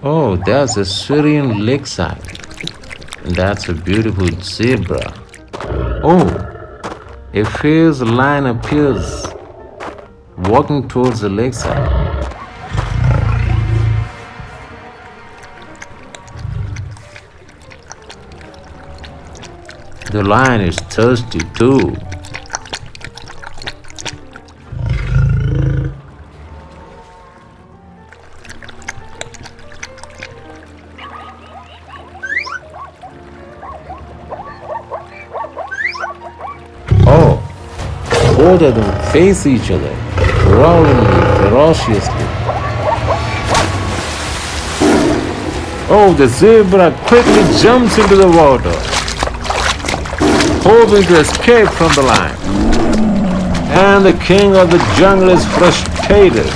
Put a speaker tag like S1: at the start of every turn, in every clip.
S1: Oh, that's a Syrian lakeside. That's a beautiful zebra. Oh, a fierce lion appears walking towards the lakeside. The lion is thirsty too. Oh, both of them face each other, growling ferociously. Oh, the zebra quickly jumps into the water, hoping to escape from the lion. And the king of the jungle is frustrated.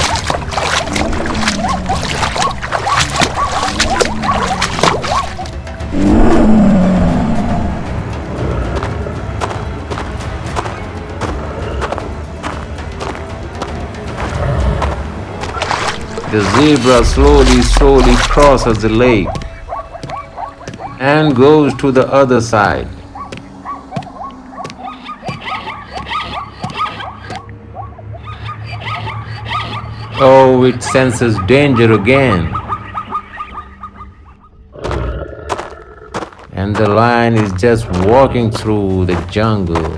S1: The zebra slowly crosses the lake and goes to the other side. Oh, it senses danger again. And the lion is just walking through the jungle.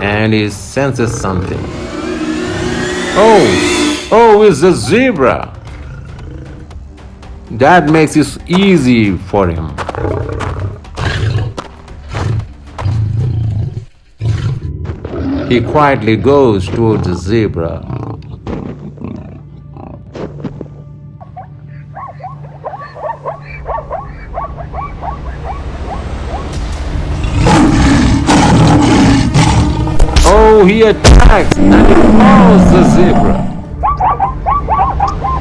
S1: And he senses something. Oh, it's a zebra. That makes it easy for him. He quietly goes towards the zebra. Oh, he attacks and he claws the zebra.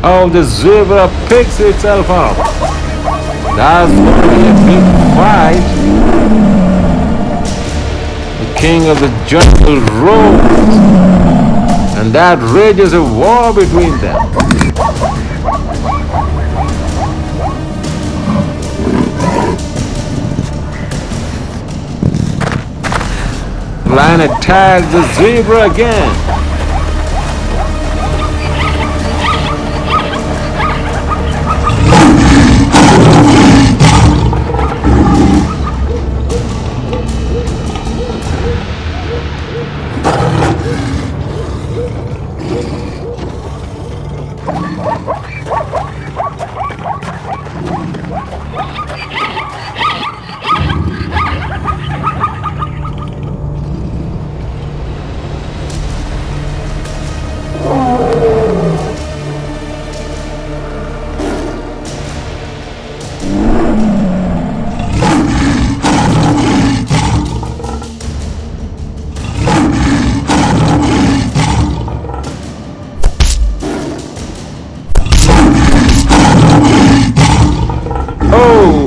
S1: Oh, the zebra picks itself up. That's going to be a big fight. The king of the jungle roars, and that rages a war between them. The lion attacks the zebra again.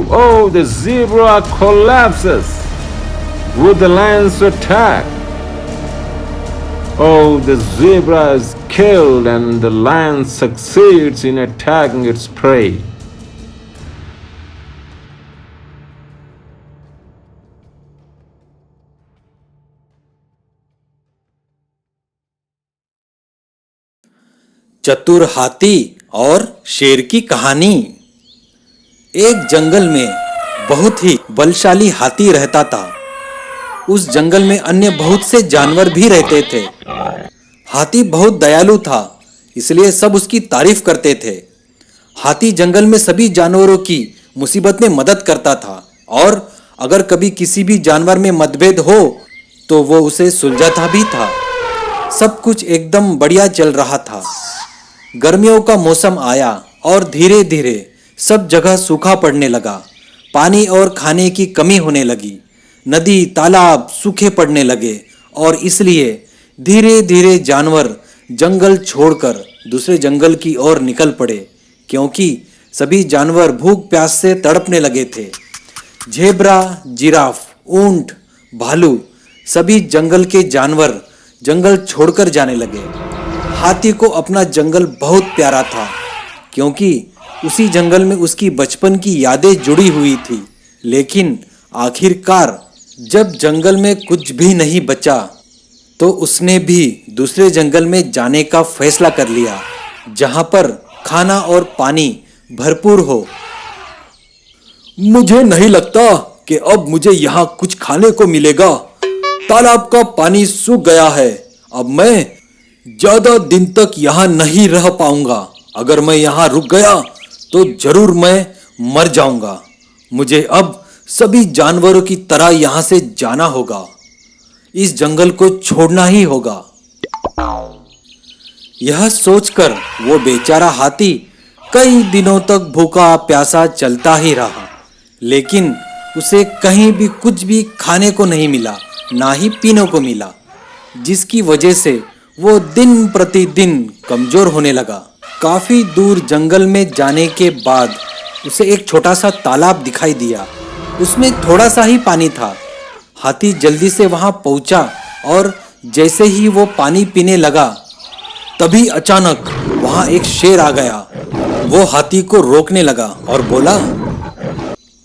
S1: Oh, the zebra collapses with the lion's attack. Oh, the zebra is killed and the lion succeeds in attacking its prey.
S2: चतुर हाथी और शेर की कहानी। एक जंगल में बहुत ही बलशाली हाथी रहता था। उस जंगल में अन्य बहुत से जानवर भी रहते थे। हाथी बहुत दयालु था, इसलिए सब उसकी तारीफ करते थे। हाथी जंगल में सभी जानवरों की मुसीबत में मदद करता था और अगर कभी किसी भी जानवर में मतभेद हो तो वो उसे सुलझाता भी था। सब कुछ एकदम बढ़िया चल रहा था। गर्मियों का मौसम आया और धीरे धीरे सब जगह सूखा पड़ने लगा। पानी और खाने की कमी होने लगी। नदी तालाब सूखे पड़ने लगे और इसलिए धीरे धीरे जानवर जंगल छोड़कर दूसरे जंगल की ओर निकल पड़े, क्योंकि सभी जानवर भूख प्यास से तड़पने लगे थे। ज़ेब्रा, जिराफ, ऊंट, भालू, सभी जंगल के जानवर जंगल छोड़कर जाने लगे। हाथी को अपना जंगल बहुत प्यारा था, क्योंकि उसी जंगल में उसकी बचपन की यादें जुड़ी हुई थी। लेकिन आखिरकार जब जंगल में कुछ भी नहीं बचा, तो उसने भी दूसरे जंगल में जाने का फैसला कर लिया, जहां पर खाना और पानी भरपूर हो। मुझे नहीं लगता कि अब मुझे यहाँ कुछ खाने को मिलेगा। तालाब का पानी सूख गया है। अब मैं ज्यादा दिन तक यहाँ नहीं रह पाऊंगा। अगर मैं यहाँ रुक गया तो जरूर मैं मर जाऊंगा। मुझे अब सभी जानवरों की तरह यहाँ से जाना होगा। इस जंगल को छोड़ना ही होगा। यह सोचकर वो बेचारा हाथी कई दिनों तक भूखा प्यासा चलता ही रहा, लेकिन उसे कहीं भी कुछ भी खाने को नहीं मिला, ना ही पीने को मिला, जिसकी वजह से वो दिन प्रतिदिन कमजोर होने लगा। काफी दूर जंगल में जाने के बाद उसे एक छोटा सा तालाब दिखाई दिया। उसमें थोड़ा सा ही पानी था। हाथी जल्दी से वहां पहुंचा और जैसे ही वो पानी पीने लगा, तभी अचानक वहां एक शेर आ गया। वो हाथी को रोकने लगा और बोला,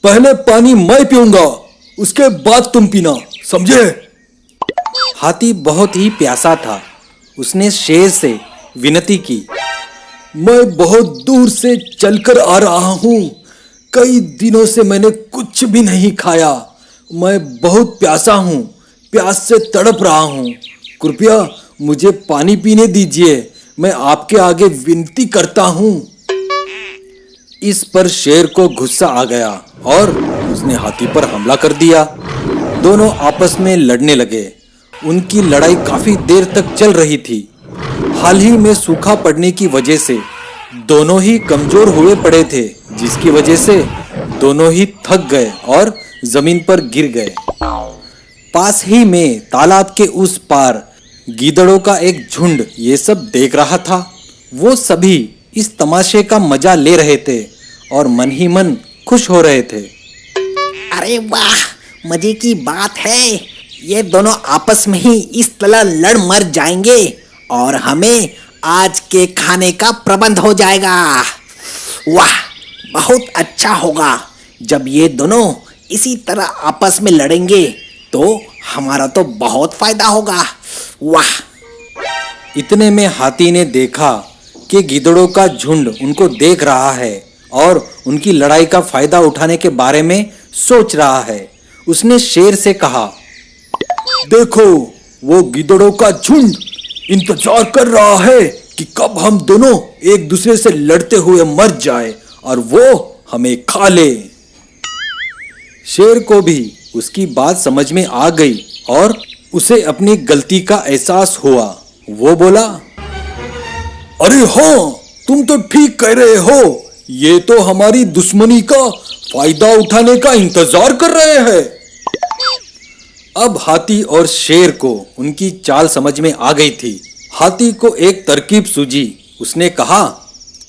S2: पहले पानी मैं पीऊंगा, उसके बाद तुम पीना, समझे? हाथी बहुत ही प्यासा था। उसने शेर से विनती की, मैं बहुत दूर से चलकर आ रहा हूँ। कई दिनों से मैंने कुछ भी नहीं खाया। मैं बहुत प्यासा हूँ, प्यास से तड़प रहा हूँ। कृपया मुझे पानी पीने दीजिए। मैं आपके आगे विनती करता हूँ। इस पर शेर को गुस्सा आ गया और उसने हाथी पर हमला कर दिया। दोनों आपस में लड़ने लगे। उनकी लड़ाई काफी देर तक चल रही थी। हाल ही में सूखा पड़ने की वजह से दोनों ही कमजोर हुए पड़े थे, जिसकी वजह से दोनों ही थक गए और जमीन पर गिर गए। पास ही में तालाब के उस पार गीदड़ों का एक झुंड ये सब देख रहा था। वो सभी इस तमाशे का मजा ले रहे थे और मन ही मन खुश हो रहे थे।
S3: अरे वाह, मजे की बात है। ये दोनों आपस में ही इस तरह लड़ मर जाएंगे और हमें आज के खाने का प्रबंध हो जाएगा। वाह, बहुत अच्छा होगा। जब ये दोनों इसी तरह आपस में लड़ेंगे तो हमारा तो बहुत फायदा होगा। वाह।
S2: इतने में हाथी ने देखा कि गीदड़ों का झुंड उनको देख रहा है और उनकी लड़ाई का फायदा उठाने के बारे में सोच रहा है। उसने शेर से कहा, देखो, वो गीदड़ों का झुंड इंतजार कर रहा है कि कब हम दोनों एक दूसरे से लड़ते हुए मर जाए और वो हमें खा ले। शेर को भी उसकी बात समझ में आ गई और उसे अपनी गलती का एहसास हुआ। वो बोला, अरे हाँ, तुम तो ठीक कह रहे हो। ये तो हमारी दुश्मनी का फायदा उठाने का इंतजार कर रहे हैं। अब हाथी और शेर को उनकी चाल समझ में आ गई थी। हाथी को एक तरकीब सूझी। उसने कहा,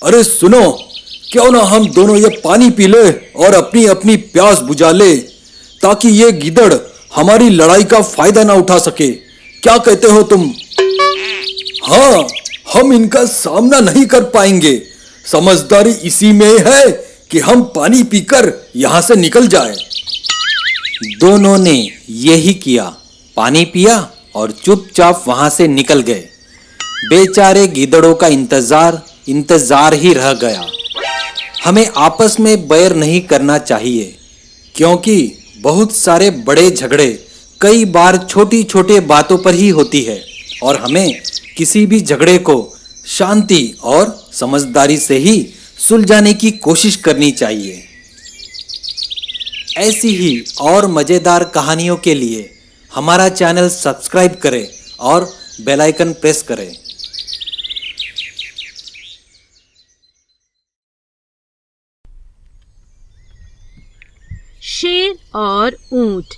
S2: अरे सुनो, क्यों ना हम दोनों ये पानी पी ले और अपनी अपनी प्यास बुझा ले, ताकि ये गीदड़ हमारी लड़ाई का फायदा ना उठा सके। क्या कहते हो तुम? हाँ, हम इनका सामना नहीं कर पाएंगे। समझदारी इसी में है कि हम पानी पीकर यहाँ से निकल जाएं। दोनों ने यही किया। पानी पिया और चुपचाप वहां से निकल गए। बेचारे गीदड़ों का इंतजार ही रह गया। हमें आपस में बैर नहीं करना चाहिए, क्योंकि बहुत सारे बड़े झगड़े कई बार छोटी छोटी बातों पर ही होती है और हमें किसी भी झगड़े को शांति और समझदारी से ही सुलझाने की कोशिश करनी चाहिए। ऐसी ही और मजेदार कहानियों के लिए हमारा चैनल सब्सक्राइब करें और बेल आइकन प्रेस करें।
S4: शेर और ऊंट।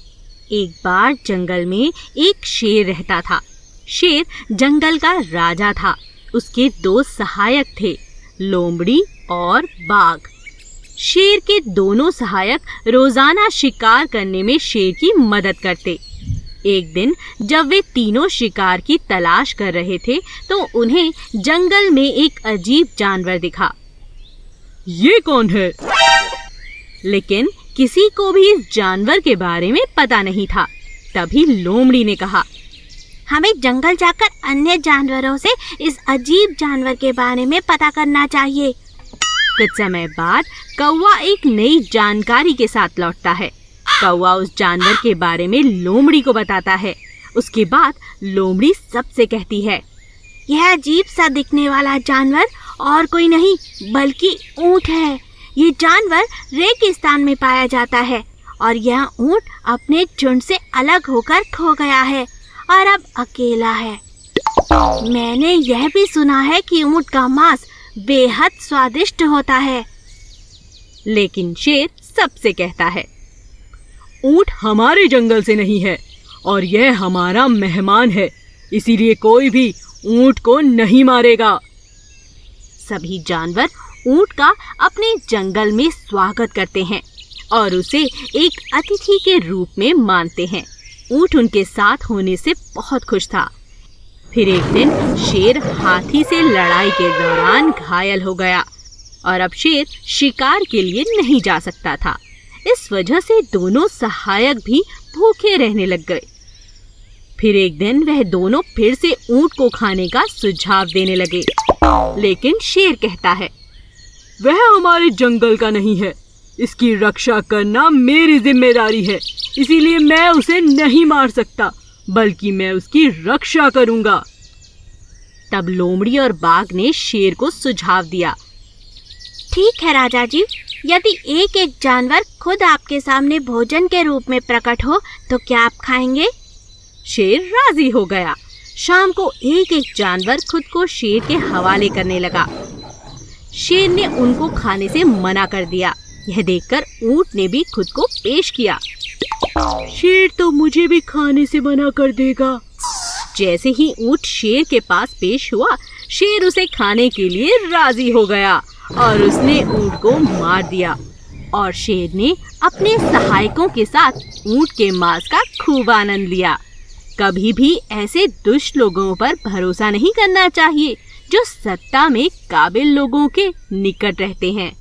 S4: एक बार जंगल में एक शेर रहता था। शेर जंगल का राजा था। उसके दो सहायक थे, लोमड़ी और बाघ। शेर के दोनों सहायक रोजाना शिकार करने में शेर की मदद करते। एक दिन जब वे तीनों शिकार की तलाश कर रहे थे तो उन्हें जंगल में एक अजीब जानवर दिखा। ये कौन है? लेकिन किसी को भी इस जानवर के बारे में पता नहीं था। तभी लोमड़ी ने कहा,
S5: हमें जंगल जाकर अन्य जानवरों से इस अजीब जानवर के बारे में पता करना चाहिए।
S4: कुछ समय बाद कौवा एक नई जानकारी के साथ लौटता है। कौवा उस जानवर के बारे में लोमड़ी को बताता है। उसके बाद लोमड़ी सबसे कहती है,
S5: यह अजीब सा दिखने वाला जानवर और कोई नहीं बल्कि ऊंट है। ये जानवर रेगिस्तान में पाया जाता है और यह ऊंट अपने झुंड से अलग होकर खो गया है और अब अकेला है। मैंने यह भी सुना है कि ऊंट का मांस बेहद स्वादिष्ट होता है।
S4: लेकिन शेर सबसे कहता है, ऊंट हमारे जंगल से नहीं है और यह हमारा मेहमान है, इसीलिए कोई भी ऊंट को नहीं मारेगा। सभी जानवर ऊंट का अपने जंगल में स्वागत करते हैं और उसे एक अतिथि के रूप में मानते हैं। ऊंट उनके साथ होने से बहुत खुश था। फिर एक दिन शेर हाथी से लड़ाई के दौरान घायल हो गया और अब शेर शिकार के लिए नहीं जा सकता था। इस वजह से दोनों सहायक भी भूखे रहने लग गए। फिर एक दिन वह दोनों फिर से ऊंट को खाने का सुझाव देने लगे। लेकिन शेर कहता है, वह हमारे जंगल का नहीं है, इसकी रक्षा करना मेरी जिम्मेदारी है, इसीलिए मैं उसे नहीं मार सकता बल्कि मैं उसकी रक्षा करूंगा। तब लोमड़ी और बाघ ने शेर को सुझाव दिया,
S5: ठीक है राजा जी, यदि एक एक जानवर खुद आपके सामने भोजन के रूप में प्रकट हो तो क्या आप खाएंगे?
S4: शेर राजी हो गया। शाम को एक एक जानवर खुद को शेर के हवाले करने लगा। शेर ने उनको खाने से मना कर दिया। यह देखकर ऊंट ने भी खुद को पेश किया। शेर तो मुझे भी खाने से मना कर देगा। जैसे ही ऊंट शेर के पास पेश हुआ, शेर उसे खाने के लिए राजी हो गया और उसने ऊंट को मार दिया और शेर ने अपने सहायकों के साथ ऊंट के मांस का खूब आनंद लिया। कभी भी ऐसे दुष्ट लोगों पर भरोसा नहीं करना चाहिए जो सत्ता में काबिल लोगों के निकट रहते हैं।